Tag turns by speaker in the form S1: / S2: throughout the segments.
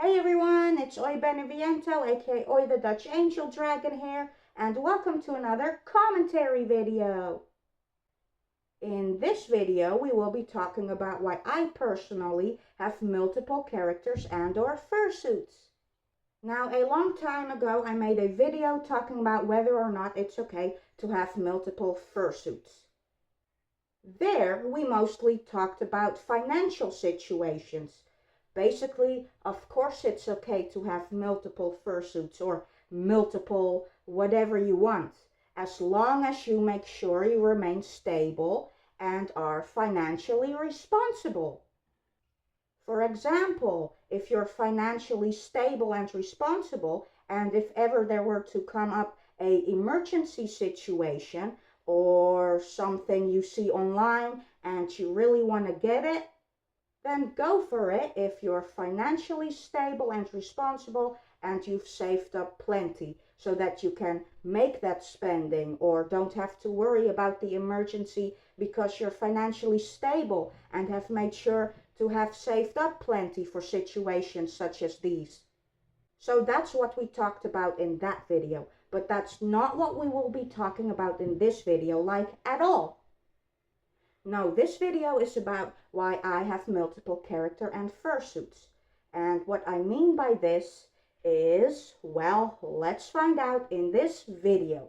S1: Hey everyone, it's Oi Beneviento, aka Oi the Dutch Angel Dragon here, and welcome to another commentary video. In this video, we will be talking about why I personally have multiple characters and or fursuits. Now, a long time ago, I made a video talking about whether or not it's okay to have multiple fursuits. There, we mostly talked about financial situations. Basically, of course, it's okay to have multiple fursuits or multiple whatever you want, as long as you make sure you remain stable and are financially responsible. For example, if you're financially stable and responsible, and if ever there were to come up an emergency situation or something you see online and you really want to get it, then go for it if you're financially stable and responsible and you've saved up plenty so that you can make that spending or don't have to worry about the emergency because you're financially stable and have made sure to have saved up plenty for situations such as these. So that's what we talked about in that video, but that's not what we will be talking about in this video, like at all. No, this video is about why I have multiple character and fursuits. And what I mean by this is, well, let's find out in this video.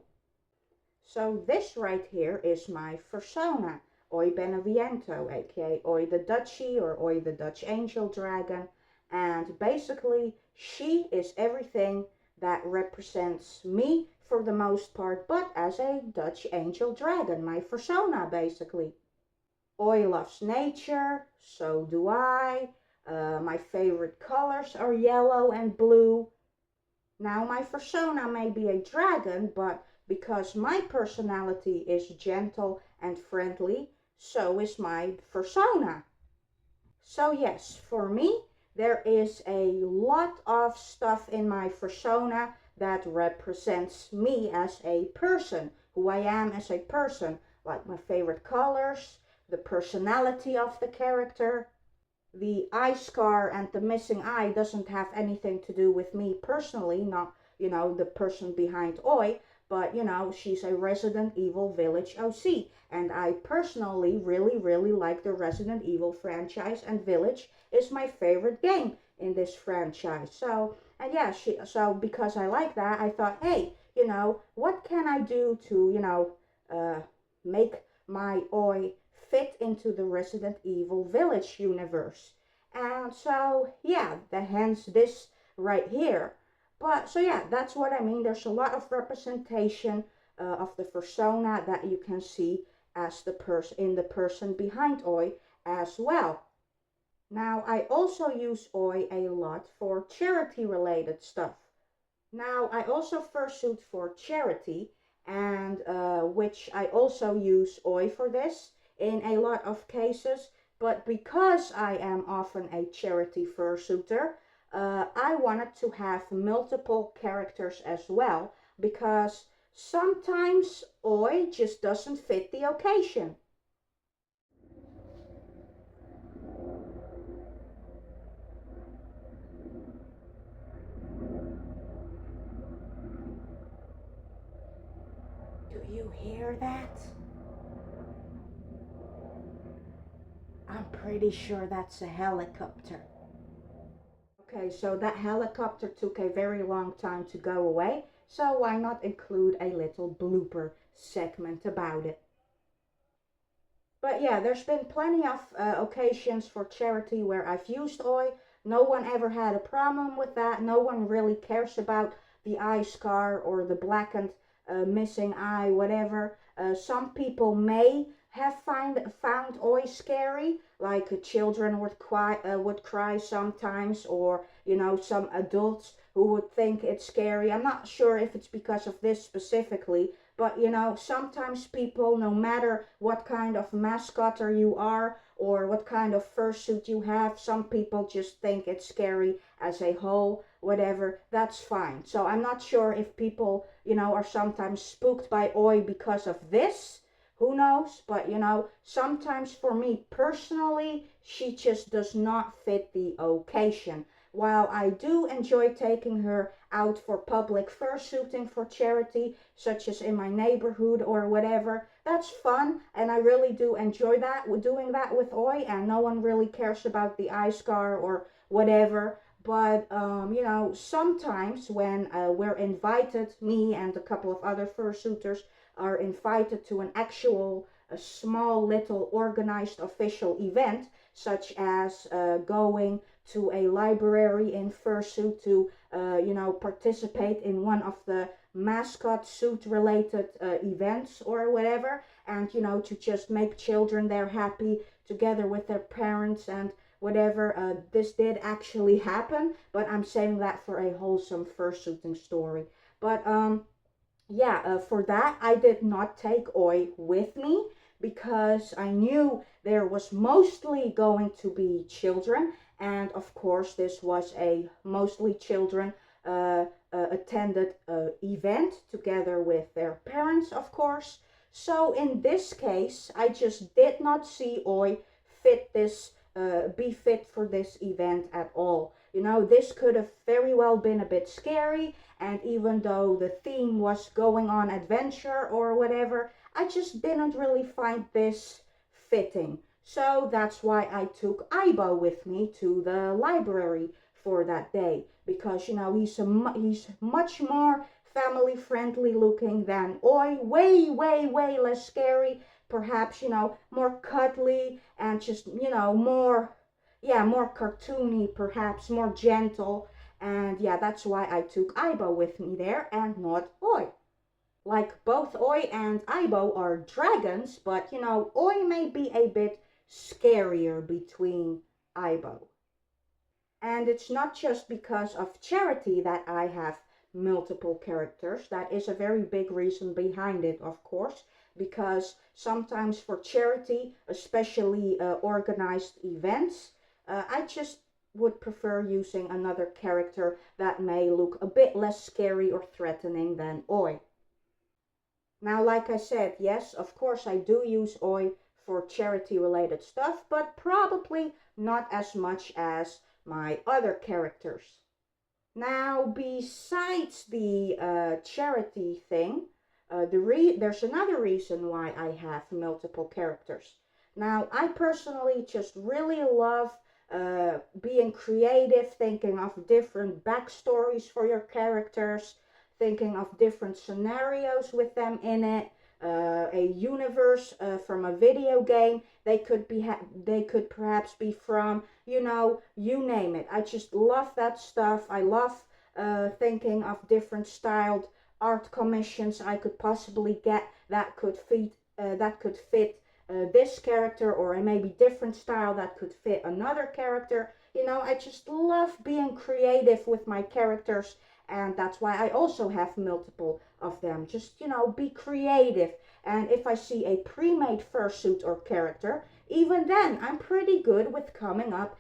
S1: So this right here is my fursona, Oi Beneviento, aka Oi the Dutchie or Oi the Dutch Angel Dragon. And basically, she is everything that represents me for the most part, but as a Dutch Angel Dragon, my fursona basically. Oi loves nature, so do I. My favorite colors are yellow and blue. Now my fursona may be a dragon, but because my personality is gentle and friendly, so is my fursona. So yes, for me, there is a lot of stuff in my fursona that represents me as a person, who I am as a person, like my favorite colors, the personality of the character. The eye scar and the missing eye doesn't have anything to do with me personally, not, the person behind Oi, but, she's a Resident Evil Village OC, and I personally really like the Resident Evil franchise, and Village is my favorite game in this franchise. So, and yeah, so because I like that, I thought, hey, what can I do to, make my Oi fit into the Resident Evil Village universe? And so yeah, hence this right here. But so yeah, that's what I mean. There's a lot of representation of the fursona that you can see as the person behind Oi as well. Now I also use Oi a lot for charity related stuff. Now I also fursuit for charity, and which I also use Oi for this in a lot of cases, but because I am often a charity fursuiter, I wanted to have multiple characters as well, because sometimes Oi just doesn't fit the occasion. Do you hear that? I'm pretty sure that's a helicopter. Okay, so that helicopter took a very long time to go away, so why not include a little blooper segment about it? But yeah, there's been plenty of occasions for charity where I've used Oi. No one ever had a problem with that. No one really cares about the eye scar or the blackened missing eye, whatever. Some people may have found Oi scary, like children would cry sometimes, or some adults who would think it's scary. I'm not sure if it's because of this specifically, but sometimes people, no matter what kind of mascotter you are or what kind of fursuit you have, some people just think it's scary as a whole, whatever. That's fine. So I'm not sure if people are sometimes spooked by Oi because of this. Who knows? But sometimes for me personally, she just does not fit the occasion. while I do enjoy taking her out for public fursuiting for charity, such as in my neighborhood or whatever, that's fun, and I really do enjoy that, doing that with Oi, and no one really cares about the eye scar or whatever. But you know, sometimes when we're invited, me and a couple of other fursuiters are invited to an actual, a small little organized official event, such as going to a library in fursuit to you know, participate in one of the mascot suit related events or whatever, and you know, to just make children there happy together with their parents and whatever. This did actually happen, but I'm saving that for a wholesome fursuiting story. But yeah, for that I did not take Oi with me because I knew there was mostly going to be children, and of course this was a mostly children attended event together with their parents, of course. So in this case, I just did not see Oi fit this be fit for this event at all. You know, this could have very well been a bit scary, and even though the theme was going on adventure or whatever, I just didn't really find this fitting. So that's why I took Ibo with me to the library for that day, because you know, he's much more family friendly looking than Oi, way less scary, perhaps, you know, more cuddly and just, you know, more, yeah, more cartoony, perhaps more gentle. And yeah, that's why I took Ibo with me there and not Oi. Like, both Oi and Ibo are dragons, but you know, Oi may be a bit scarier between Ibo. And it's not just because of charity that I have multiple characters. That is a very big reason behind it, of course, because sometimes for charity, especially organized events, I just would prefer using another character that may look a bit less scary or threatening than Oi. Now, like I said, yes, of course I do use Oi for charity related stuff, but probably not as much as my other characters. Now, besides the charity thing, there's another reason why I have multiple characters. Now, I personally just really love being creative, thinking of different backstories for your characters, thinking of different scenarios with them in it, a universe from a video game. They could perhaps be from, you know, you name it. I just love that stuff. I love thinking of different styled art commissions I could possibly get that could fit this character, or a maybe different style that could fit another character. You know, I just love being creative with my characters, and that's why I also have multiple of them. Just, you know, be creative. And if I see a pre-made fursuit or character, even then I'm pretty good with coming up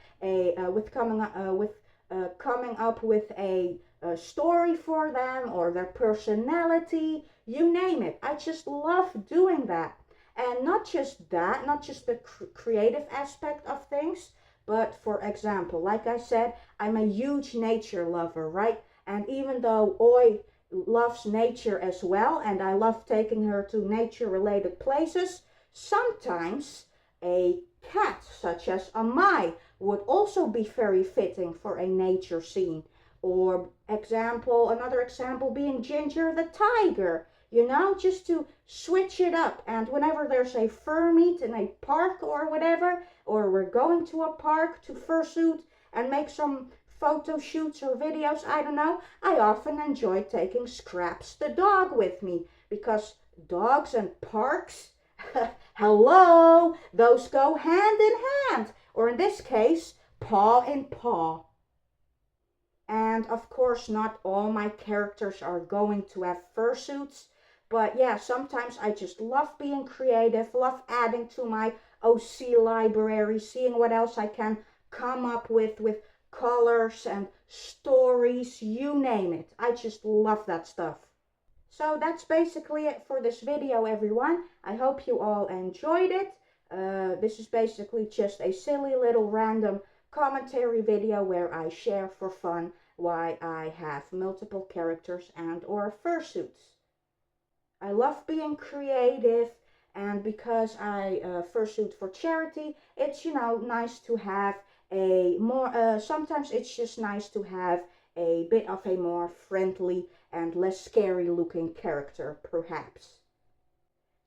S1: with a story for them, or their personality, you name it. I just love doing that. And not just that, not just the creative aspect of things, but for example, like I said, I'm a huge nature lover, right? And even though Oi loves nature as well, and I love taking her to nature related places, sometimes a cat such as a Mai would also be very fitting for a nature scene. Or another example being Ginger the tiger, you know, just to switch it up. And whenever there's a fur meet in a park or whatever, or we're going to a park to fursuit and make some photo shoots or videos, I don't know, I often enjoy taking Scraps the dog with me, because dogs and parks, hello, those go hand in hand, or in this case, paw in paw. And of course, not all my characters are going to have fursuits, but yeah, sometimes I just love being creative, love adding to my OC library, seeing what else I can come up with colors and stories, you name it. I just love that stuff. So that's basically it for this video, everyone. I hope you all enjoyed it. This is basically just a silly little random commentary video where I share for fun why I have multiple characters and or fursuits. I love being creative, and because I fursuit for charity, it's, you know, nice to have a more, sometimes it's just nice to have a bit of a more friendly and less scary looking character, perhaps.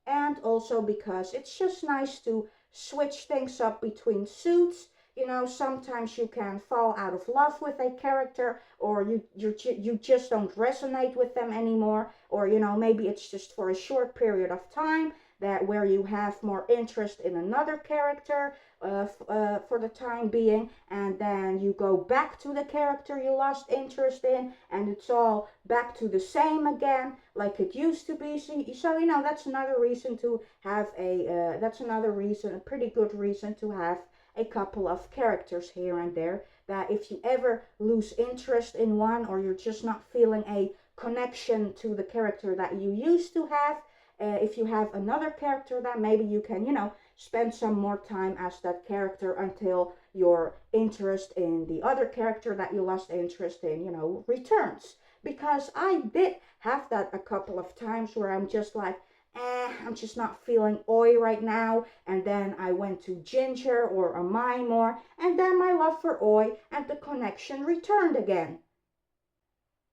S1: And also because it's just nice to switch things up between suits. You know, sometimes you can fall out of love with a character, or you just don't resonate with them anymore, or you know, maybe it's just for a short period of time that where you have more interest in another character for the time being, and then you go back to the character you lost interest in, and it's all back to the same again like it used to be. So you know, that's another reason to have a that's another reason, a pretty good reason to have a couple of characters here and there, that if you ever lose interest in one, or you're just not feeling a connection to the character that you used to have, if you have another character, that maybe you can, you know, spend some more time as that character until your interest in the other character that you lost interest in, you know, returns. Because I did have that a couple of times where I'm just like, I'm just not feeling Oi right now. And then I went to Ginger or a Mimor, and then my love for Oi and the connection returned again.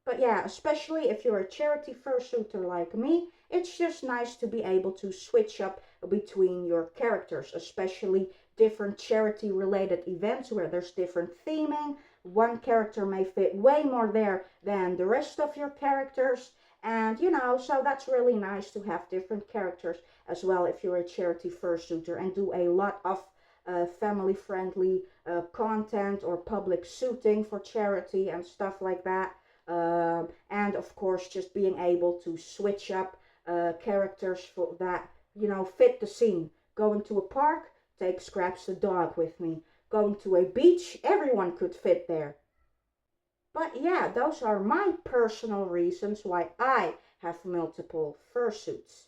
S1: But yeah, especially if you're a charity fursuiter like me, it's just nice to be able to switch up between your characters, especially different charity related events where there's different theming. One character may fit way more there than the rest of your characters. And you know, so that's really nice to have different characters as well if you're a charity fursuiter and do a lot of family friendly content or public suiting for charity and stuff like that. And of course, just being able to switch up characters for that, you know, fit the scene. Going to a park, take Scraps the dog with me. Going to a beach, everyone could fit there. But yeah, those are my personal reasons why I have multiple fursuits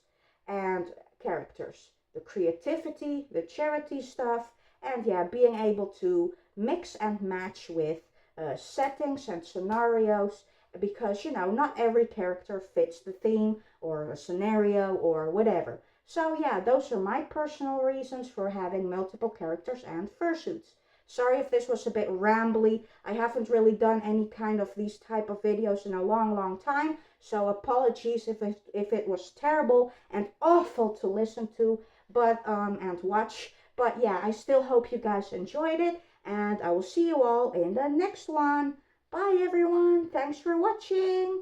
S1: and characters. The creativity, the charity stuff, and yeah, being able to mix and match with settings and scenarios, because you know, not every character fits the theme or a scenario or whatever. So yeah, those are my personal reasons for having multiple characters and fursuits. Sorry if this was a bit rambly. I haven't really done any kind of these type of videos in a long time, so apologies if it was terrible and awful to listen to, but and watch. But yeah, I still hope you guys enjoyed it, and I will see you all in the next one. Bye everyone. Thanks for watching.